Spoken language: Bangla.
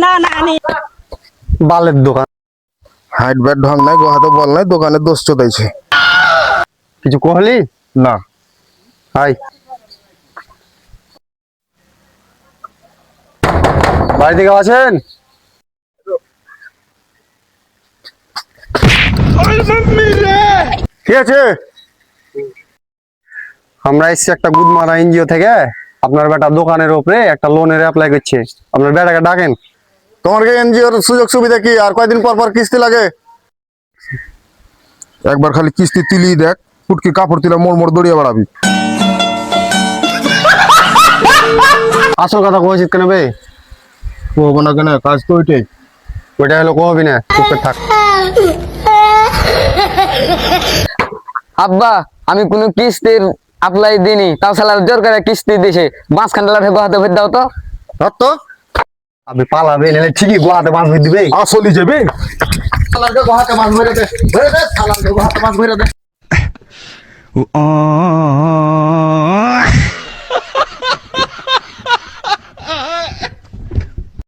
না না আনি বালের দোকান হাইট ব্যাট ঢং নাই গোহাতে বল নাই দোকানে দোষ চোদাইছে কিছু কহলি না হাই বাড়িতে কেউ আছেন? ঠিক আছে আমরা এসছি একটা গুদমারা এনজিও থেকে। আপনার বেটা দোকানের উপরে একটা লোনের অ্যাপ্লাই করছে, আপনার বেটাকে ডাকেন। তোমার কি এনজিওর সুযোগ সুবিধা কি আর কয়দিন পর পর কিস্তি লাগে? একবার খালি কিস্তি তিলি দেখ ফুটকি কাপড় তিলা মোড় মোড় দড়িয়ে বেড়াবি। আসল কথা কইছিস কেন বে? হবো না কেন, কাজ তো ওইটাই। ওইটা হলো কহবি না, চুপ করে থাক। আব্বা আমি কোনো কিস্তির অ্যাপ্লাই দিইনি, তাও সালার জোর করে কিস্তি দিছে। মাঝখান লাঠে গোহাতে ভেদ দাও তো। তো আপনি পালাবে নাহলে ঠিকই গোয়াতে মাছ ভরে দিবে। আসলি যাবে শালাকে গোহাতে মাছ ভরে দে, ভরে দে শালাকে গোহাতে মাছ ভরে দে।